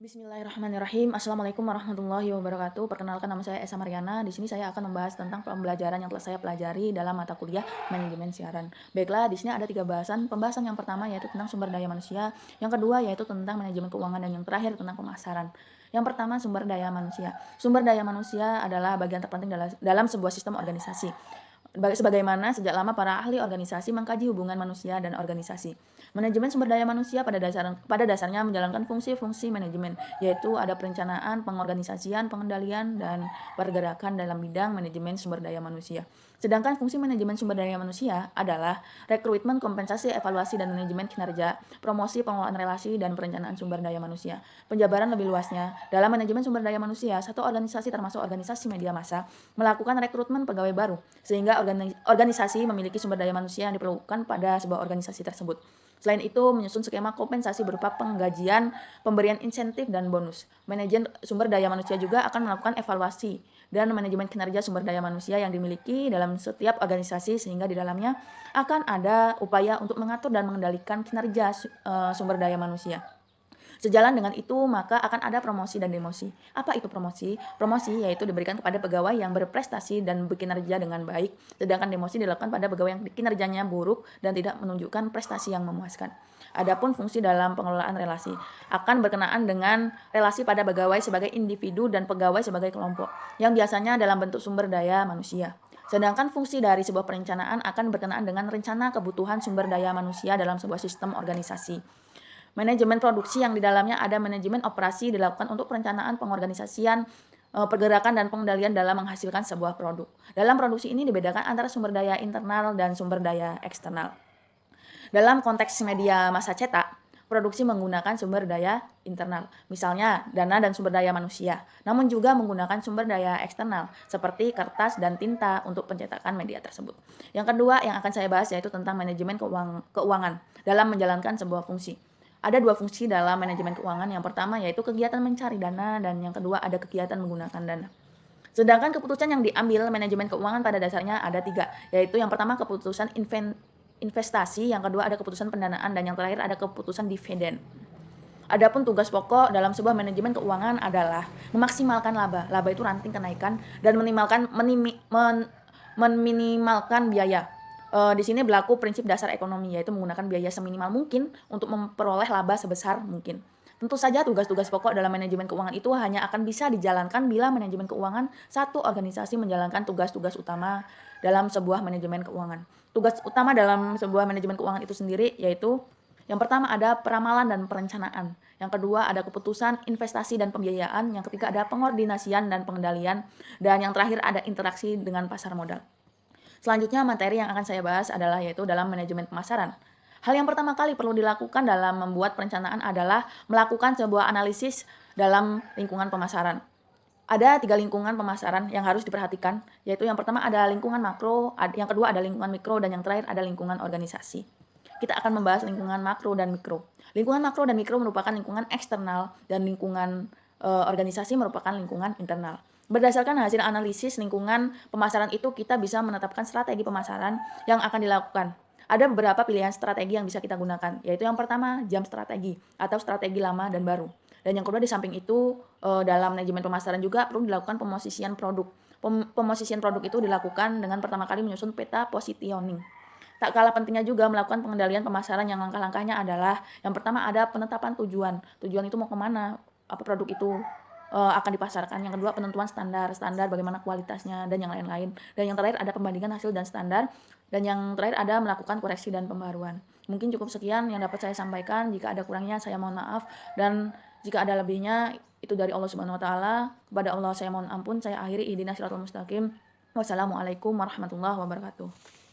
Bismillahirrahmanirrahim. Assalamualaikum warahmatullahi wabarakatuh. Perkenalkan, nama saya Esa Mariana. Di sini saya akan membahas tentang pembelajaran yang telah saya pelajari dalam mata kuliah manajemen siaran. Baiklah, di sini ada 3 bahasan. Pembahasan yang pertama yaitu tentang sumber daya manusia, yang kedua yaitu tentang manajemen keuangan, dan yang terakhir tentang pemasaran. Yang pertama, sumber daya manusia. Sumber daya manusia adalah bagian terpenting dalam sebuah sistem organisasi. Sebagaimana sejak lama para ahli organisasi mengkaji hubungan manusia dan organisasi. Manajemen sumber daya manusia pada dasarnya menjalankan fungsi-fungsi manajemen, yaitu ada perencanaan, pengorganisasian, pengendalian, dan pergerakan dalam bidang manajemen sumber daya manusia. Sedangkan fungsi manajemen sumber daya manusia adalah rekrutmen, kompensasi, evaluasi, dan manajemen kinerja, promosi, pengelolaan relasi, dan perencanaan sumber daya manusia. Penjabaran lebih luasnya, dalam manajemen sumber daya manusia, satu organisasi termasuk organisasi media massa melakukan rekrutmen pegawai baru, sehingga organisasi memiliki sumber daya manusia yang diperlukan pada sebuah organisasi tersebut. Selain itu, menyusun skema kompensasi berupa penggajian, pemberian insentif, dan bonus. Manajemen sumber daya manusia juga akan melakukan evaluasi dan manajemen kinerja sumber daya manusia yang dimiliki dalam setiap organisasi, sehingga di dalamnya akan ada upaya untuk mengatur dan mengendalikan kinerja sumber daya manusia. Sejalan dengan itu, maka akan ada promosi dan demosi. Apa itu promosi? Promosi yaitu diberikan kepada pegawai yang berprestasi dan berkinerja dengan baik, sedangkan demosi dilakukan pada pegawai yang kinerjanya buruk dan tidak menunjukkan prestasi yang memuaskan. Adapun fungsi dalam pengelolaan relasi akan berkenaan dengan relasi pada pegawai sebagai individu dan pegawai sebagai kelompok, yang biasanya dalam bentuk sumber daya manusia. Sedangkan fungsi dari sebuah perencanaan akan berkenaan dengan rencana kebutuhan sumber daya manusia dalam sebuah sistem organisasi. Manajemen produksi yang di dalamnya ada manajemen operasi dilakukan untuk perencanaan, pengorganisasian, pergerakan, dan pengendalian dalam menghasilkan sebuah produk. Dalam produksi ini dibedakan antara sumber daya internal dan sumber daya eksternal. Dalam konteks media massa cetak, produksi menggunakan sumber daya internal, misalnya dana dan sumber daya manusia, namun juga menggunakan sumber daya eksternal, seperti kertas dan tinta untuk pencetakan media tersebut. Yang kedua yang akan saya bahas yaitu tentang manajemen keuangan dalam menjalankan sebuah fungsi. Ada 2 fungsi dalam manajemen keuangan. Yang pertama yaitu kegiatan mencari dana, dan yang kedua ada kegiatan menggunakan dana. Sedangkan keputusan yang diambil manajemen keuangan pada dasarnya ada 3, yaitu yang pertama keputusan investasi, yang kedua ada keputusan pendanaan, dan yang terakhir ada keputusan dividen. Adapun tugas pokok dalam sebuah manajemen keuangan adalah memaksimalkan laba. Laba itu ranting kenaikan, dan meminimalkan biaya. Di sini berlaku prinsip dasar ekonomi, yaitu menggunakan biaya seminimal mungkin untuk memperoleh laba sebesar mungkin. Tentu saja tugas-tugas pokok dalam manajemen keuangan itu hanya akan bisa dijalankan bila manajemen keuangan satu organisasi menjalankan tugas-tugas utama dalam sebuah manajemen keuangan. Tugas utama dalam sebuah manajemen keuangan itu sendiri yaitu yang pertama ada peramalan dan perencanaan, yang kedua ada keputusan investasi dan pembiayaan, yang ketiga ada pengordinasian dan pengendalian, dan yang terakhir ada interaksi dengan pasar modal. Selanjutnya materi yang akan saya bahas adalah yaitu dalam manajemen pemasaran. Hal yang pertama kali perlu dilakukan dalam membuat perencanaan adalah melakukan sebuah analisis dalam lingkungan pemasaran. Ada 3 lingkungan pemasaran yang harus diperhatikan, yaitu yang pertama ada lingkungan makro, yang kedua ada lingkungan mikro, dan yang terakhir ada lingkungan organisasi. Kita akan membahas lingkungan makro dan mikro. Lingkungan makro dan mikro merupakan lingkungan eksternal, dan lingkungan organisasi merupakan lingkungan internal. Berdasarkan hasil analisis lingkungan pemasaran itu, kita bisa menetapkan strategi pemasaran yang akan dilakukan. Ada beberapa pilihan strategi yang bisa kita gunakan, yaitu yang pertama jam strategi atau strategi lama dan baru. Dan yang kedua di samping itu dalam manajemen pemasaran juga perlu dilakukan pemosisian produk. Pemosisian produk itu dilakukan dengan pertama kali menyusun peta positioning. Tak kalah pentingnya juga melakukan pengendalian pemasaran, yang langkah-langkahnya adalah yang pertama ada penetapan tujuan. Tujuan itu mau kemana, apa produk itu akan dipasarkan. Yang kedua penentuan standar bagaimana kualitasnya, dan yang lain-lain. Dan yang terakhir ada pembandingan hasil dan standar. Dan yang terakhir ada melakukan koreksi dan pembaruan. Mungkin cukup sekian yang dapat saya sampaikan. Jika ada kurangnya saya mohon maaf, dan jika ada lebihnya itu dari Allah Subhanahu wa taala. Kepada Allah saya mohon ampun. Saya akhiri ihdinas siratal mustaqim. Wassalamualaikum warahmatullahi wabarakatuh.